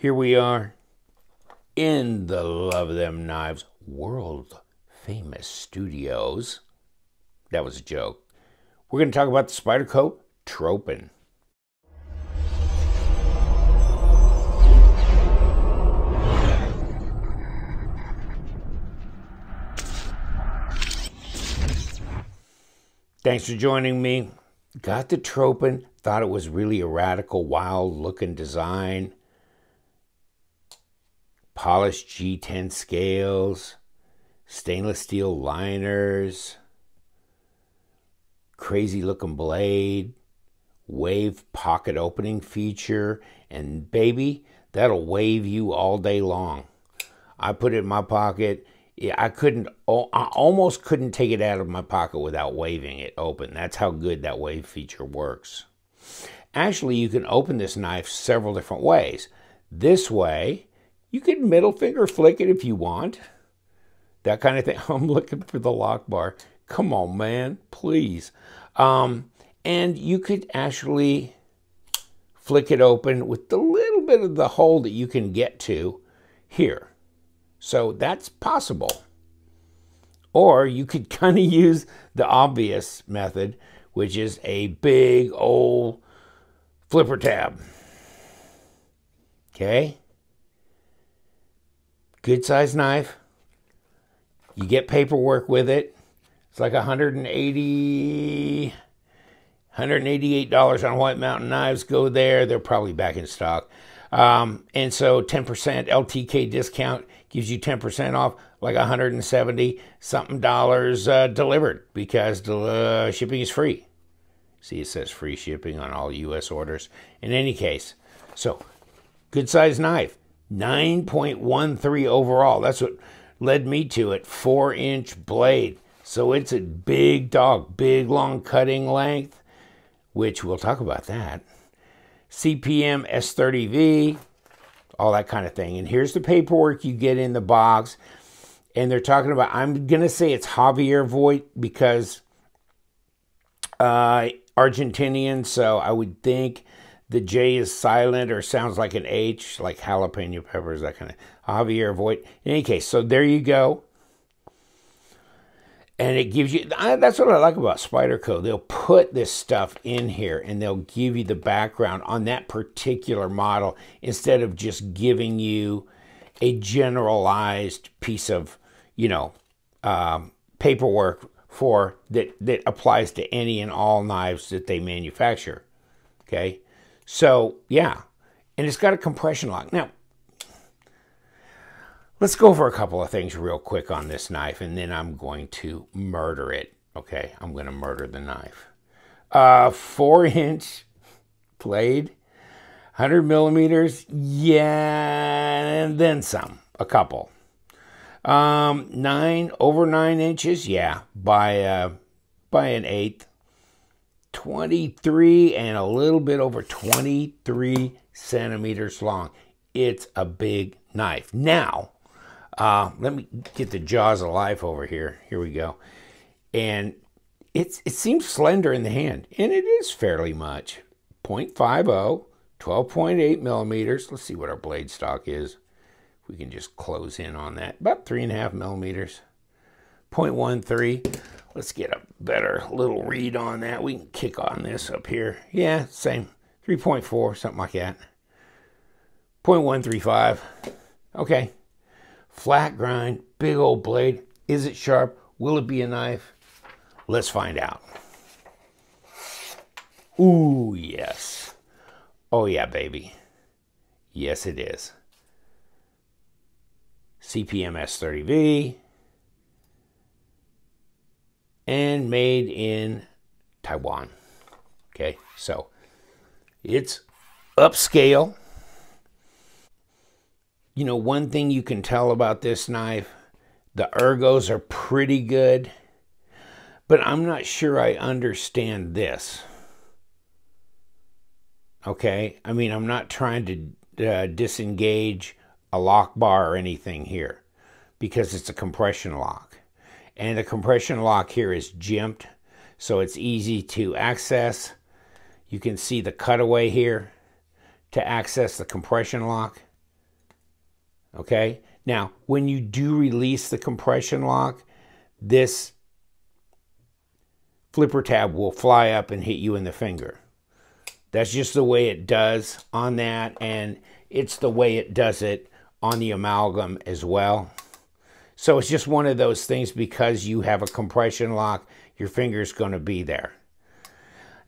Here we are in the Love Them Knives world famous studios. That was a joke. We're going to talk about the Spyderco Tropen. Thanks for joining me. Got the Tropen, thought it was really a radical, wild looking design. Polished G10 scales, stainless steel liners, crazy looking blade, wave pocket opening feature, and baby, that'll wave you all day long. I put it in my pocket. I almost couldn't take it out of my pocket without waving it open. That's how good that wave feature works. Actually, you can open this knife several different ways. This way, you can middle finger flick it if you want. That kind of thing. I'm looking for the lock bar. Come on, man, please. And you could actually flick it open with the little bit of the hole that you can get to here. So that's possible. Or you could kind of use the obvious method, which is a big old flipper tab. Okay? Good size knife. You get paperwork with it. It's like $188 on White Mountain Knives. Go there. They're probably back in stock. And so 10% LTK discount gives you 10% off, like $170 something delivered, because shipping is free. See, it says free shipping on all U.S. orders. In any case, so good size knife, 9.13 overall. That's what led me to it. 4-inch blade. So it's a big dog, big long cutting length, which we'll talk about that. CPM S30V, all that kind of thing. And here's the paperwork you get in the box. And they're talking about, I'm going to say it's Javier Vogt because Argentinian, so I would think the J is silent or sounds like an H, like jalapeno peppers, that kind of. Javier Vogt. In any case, so there you go. And it gives you, that's what I like about Spyderco. They'll put this stuff in here and they'll give you the background on that particular model instead of just giving you a generalized piece of, paperwork for that applies to any and all knives that they manufacture. Okay. So, yeah. And it's got a compression lock. Now, let's go over a couple of things real quick on this knife, and then I'm going to murder it. Okay, I'm going to murder the knife. 4-inch blade, 100 millimeters, yeah, and then some, a couple. over 9 inches, yeah, by an 1/8. 23 and a little bit over 23 centimeters long. It's a big knife. Now, let me get the jaws of life over here. Here we go. And it seems slender in the hand, and it is fairly much. 0.50, 12.8 millimeters. Let's see what our blade stock is. If we can just close in on that. About 3.5 millimeters. 0.13. Let's get a better little read on that. We can kick on this up here. Yeah, same. 3.4, something like that. 0.135. Okay. Flat grind, big old blade. Is it sharp? Will it be a knife? Let's find out. Ooh, yes. Oh, yeah, baby. Yes, it is. CPM S30V. And made in Taiwan. Okay, so it's upscale. One thing you can tell about this knife, the ergos are pretty good, but I'm not sure I understand this. Okay, I mean, I'm not trying to disengage a lock bar or anything here because it's a compression lock. And the compression lock here is jimped, so it's easy to access. You can see the cutaway here to access the compression lock. Okay? Now, when you do release the compression lock, this flipper tab will fly up and hit you in the finger. That's just the way it does on that, and it's the way it does it on the amalgam as well. So it's just one of those things, because you have a compression lock, your finger's going to be there.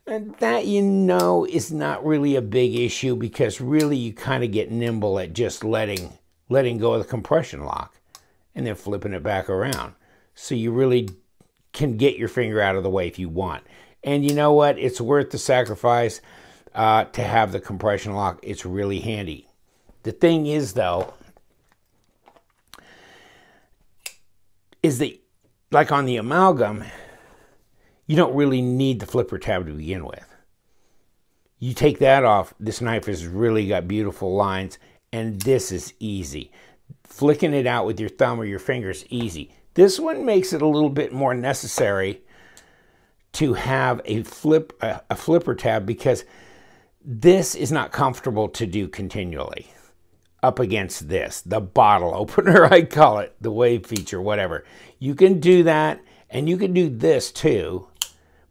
And that, you know, is not really a big issue, because really you kind of get nimble at just letting go of the compression lock and then flipping it back around. So you really can get your finger out of the way if you want. And you know what? It's worth the sacrifice to have the compression lock. It's really handy. The thing is, though, is that, like on the amalgam, you don't really need the flipper tab to begin with. You take that off, this knife has really got beautiful lines, and this is easy. Flicking it out with your thumb or your finger is easy. This one makes it a little bit more necessary to have a flipper tab, because this is not comfortable to do continually up against this, the bottle opener, I call it, the wave feature, whatever. You can do that, and you can do this too,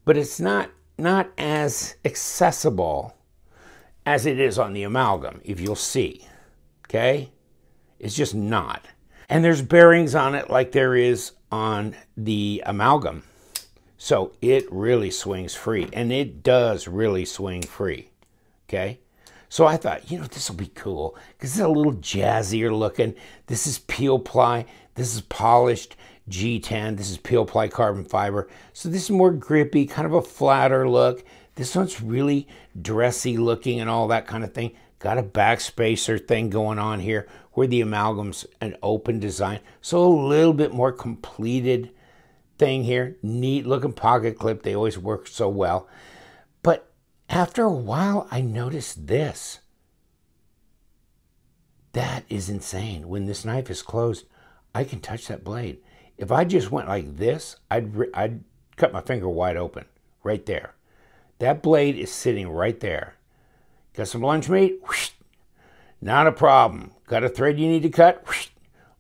but it's not as accessible as it is on the amalgam, if you'll see, okay? It's just not. And there's bearings on it like there is on the amalgam. So it really swings free, and it does really swing free, okay? So I thought, you know, this will be cool, because it's a little jazzier looking. This is peel ply. This is polished G10. This is peel ply carbon fiber. So this is more grippy, kind of a flatter look. This one's really dressy looking and all that kind of thing. Got a backspacer thing going on here where the amalgam's an open design. So a little bit more completed thing here. Neat looking pocket clip. They always work so well. But after a while, I noticed this. That is insane. When this knife is closed, I can touch that blade. If I just went like this, I'd cut my finger wide open right there. That blade is sitting right there. Got some lunch meat? Whoosh. Not a problem. Got a thread you need to cut? Whoosh.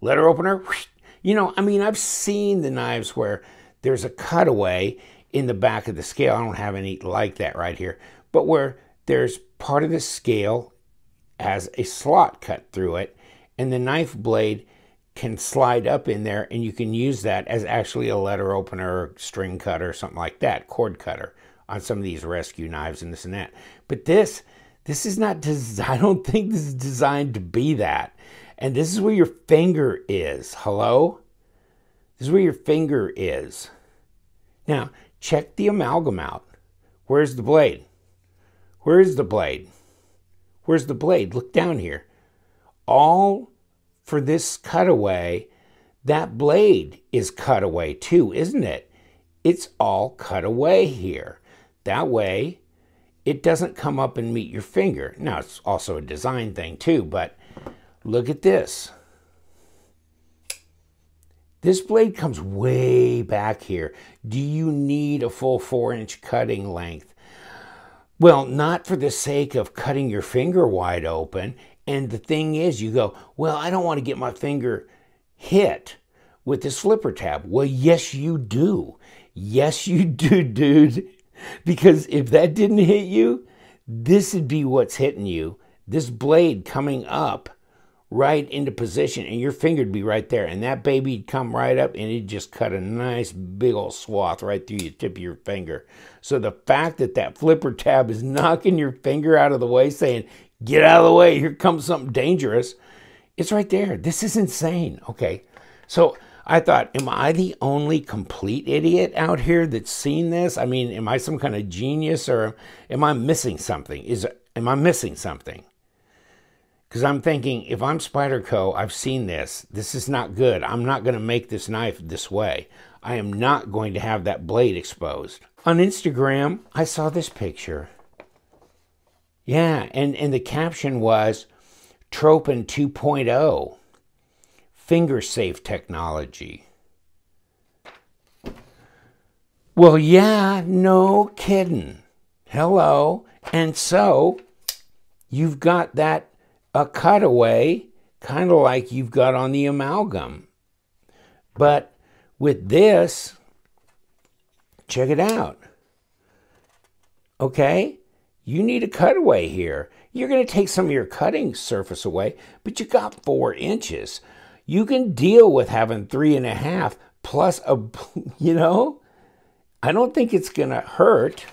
Letter opener? Whoosh. You know, I mean, I've seen the knives where there's a cutaway in the back of the scale. I don't have any like that right here. But where there's part of the scale has a slot cut through it, and the knife blade can slide up in there, and you can use that as actually a letter opener, or string cutter, something like that, cord cutter on some of these rescue knives and this and that. But this is not, I don't think this is designed to be that. And this is where your finger is. Hello? This is where your finger is. Now, check the amalgam out. Where's the blade? Where's the blade? Where's the blade? Look down here. All for this cutaway, that blade is cut away too, isn't it? It's all cut away here. That way, it doesn't come up and meet your finger. Now, it's also a design thing too, but look at this. This blade comes way back here. Do you need a full 4-inch cutting length? Well, not for the sake of cutting your finger wide open. And the thing is, you go, well, I don't want to get my finger hit with this flipper tab. Well, yes, you do. Yes, you do, dude. Because if that didn't hit you, this would be what's hitting you. This blade coming up right into position, and your finger would be right there. And that baby'd come right up, and it'd just cut a nice big old swath right through the tip of your finger. So the fact that that flipper tab is knocking your finger out of the way, saying, get out of the way, here comes something dangerous, it's right there. This is insane. Okay, so I thought, am I the only complete idiot out here that's seen this? I mean, am I some kind of genius, or am I missing something? Am I missing something? Because I'm thinking, if I'm Spyderco, I've seen this. This is not good. I'm not going to make this knife this way. I am not going to have that blade exposed. On Instagram, I saw this picture. Yeah, and the caption was, Tropen 2.0, finger safe technology. Well, yeah, no kidding. Hello. And so, you've got that a cutaway kind of like you've got on the amalgam. But with this, check it out. Okay, you need a cutaway here. You're going to take some of your cutting surface away, but you got 4 inches. You can deal with having 3.5 plus a, you know, I don't think it's going to hurt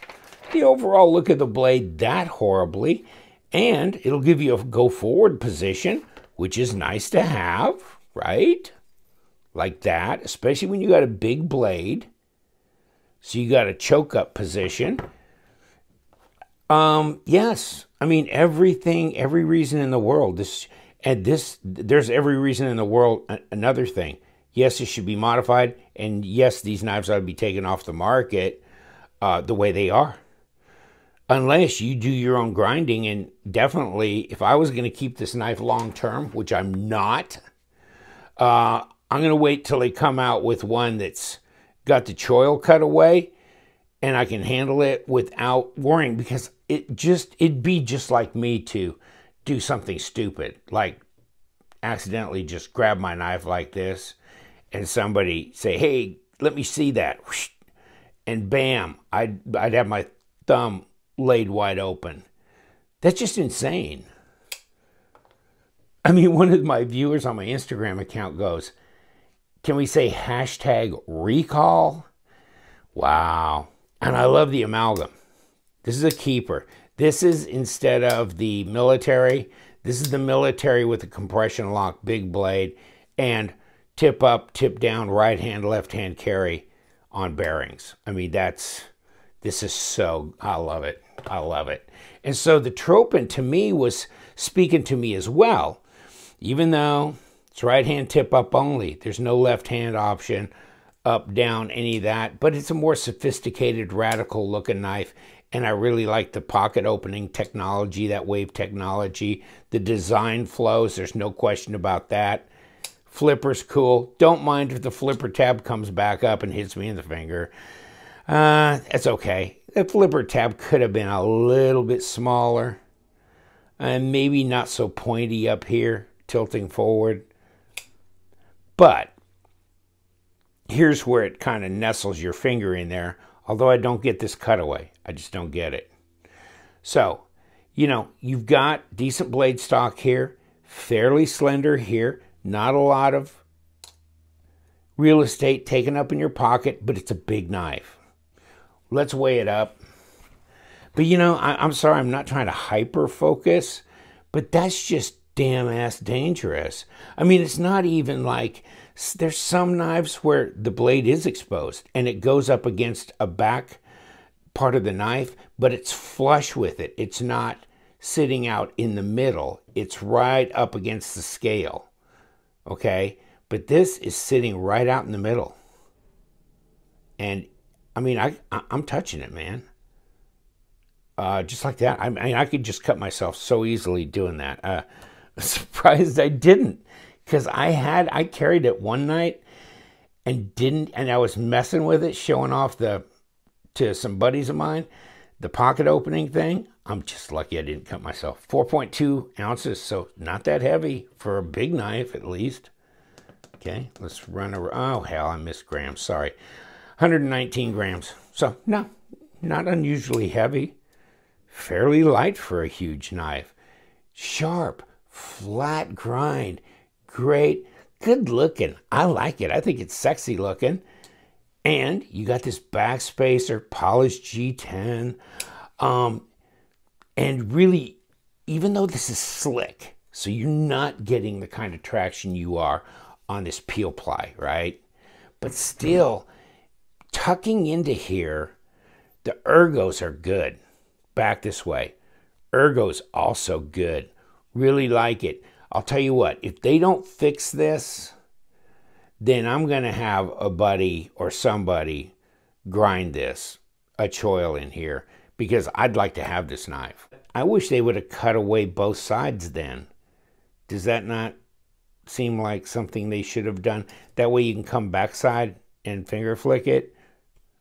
the overall look of the blade that horribly, and it'll give you a go forward position, which is nice to have, right? Like that, especially when you got a big blade. So you got a choke up position. Yes, I mean, everything, every reason in the world, there's every reason in the world. Another thing, yes, it should be modified, and yes, these knives ought to be taken off the market the way they are. Unless you do your own grinding, and definitely, if I was going to keep this knife long term, which I'm not, I'm going to wait till they come out with one that's got the choil cut away, and I can handle it without worrying, because it'd be just like me to do something stupid, like accidentally just grab my knife like this, and somebody say, "Hey, let me see that," and bam, I'd have my thumb laid wide open. That's just insane. I mean, one of my viewers on my Instagram account goes, "Can we say #recall?" Wow. And I love the amalgam. This is a keeper. This is, instead of the military, this is the military with the compression lock, big blade, and tip up, tip down, right hand, left hand carry on bearings. I mean, this is so, I love it. I love it. And so the Tropen, to me, was speaking to me as well. Even though it's right hand tip up only, there's no left hand option, up, down, any of that, but it's a more sophisticated, radical looking knife, and I really like the pocket opening technology, that wave technology. The design flows, there's no question about that. Flipper's cool. Don't mind if the flipper tab comes back up and hits me in the finger. That's okay. The flipper tab could have been a little bit smaller, and maybe not so pointy up here, tilting forward. But here's where it kind of nestles your finger in there, although I don't get this cutaway. I just don't get it. So, you know, you've got decent blade stock here, fairly slender here, not a lot of real estate taken up in your pocket, but it's a big knife. Let's weigh it up. But, you know, I'm sorry, I'm not trying to hyper focus, but that's just damn ass dangerous. I mean, it's not even like, there's some knives where the blade is exposed and it goes up against a back part of the knife, but it's flush with it. It's not sitting out in the middle. It's right up against the scale. Okay? But this is sitting right out in the middle. And I mean, I'm touching it, man. Just like that. I mean, I could just cut myself so easily doing that. I'm surprised I didn't, because I carried it one night and I was messing with it, showing off to some buddies of mine, the pocket opening thing. I'm just lucky I didn't cut myself. 4.2 ounces, so not that heavy for a big knife, at least. Okay, let's run over. Oh, hell, I missed grams. Sorry. 119 grams. So, no, not unusually heavy. Fairly light for a huge knife. Sharp, flat grind. Great, good looking. I like it. I think it's sexy looking. And you got this backspacer, polished G10. And really, even though this is slick, so you're not getting the kind of traction you are on this peel ply, right? But still, tucking into here, the ergos are good. Back this way. Ergos also good. Really like it. I'll tell you what, if they don't fix this, then I'm going to have a buddy or somebody grind this, a choil in here, because I'd like to have this knife. I wish they would have cut away both sides then. Does that not seem like something they should have done? That way you can come backside and finger flick it.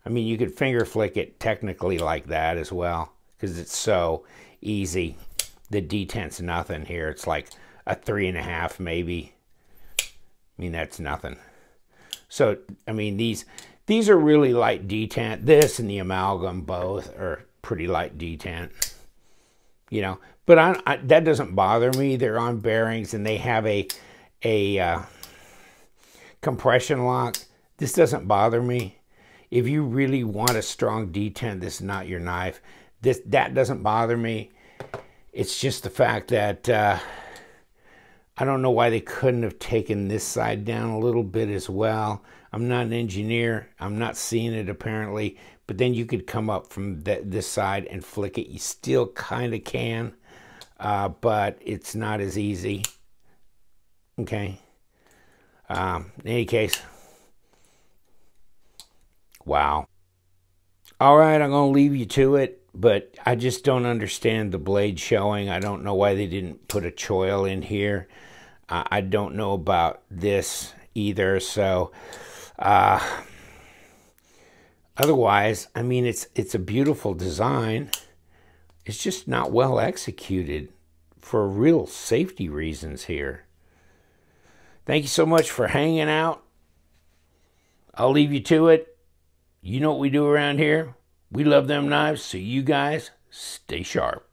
I mean, you could finger flick it technically like that as well, because it's so easy. The detent's nothing here. It's like a 3.5 maybe. I mean, that's nothing. So, I mean, these are really light detent. This and the amalgam both are pretty light detent, you know. But that doesn't bother me. They're on bearings and they have a compression lock. This doesn't bother me. If you really want a strong detent, this is not your knife. That doesn't bother me. It's just the fact that I don't know why they couldn't have taken this side down a little bit as well. I'm not an engineer. I'm not seeing it apparently. But then you could come up from this side and flick it. You still kind of can, but it's not as easy. Okay. In any case, wow. All right, I'm going to leave you to it, but I just don't understand the blade showing. I don't know why they didn't put a choil in here. I don't know about this either, so otherwise, I mean, it's a beautiful design. It's just not well executed for real safety reasons here. Thank you so much for hanging out. I'll leave you to it. You know what we do around here. We love them knives, so you guys stay sharp.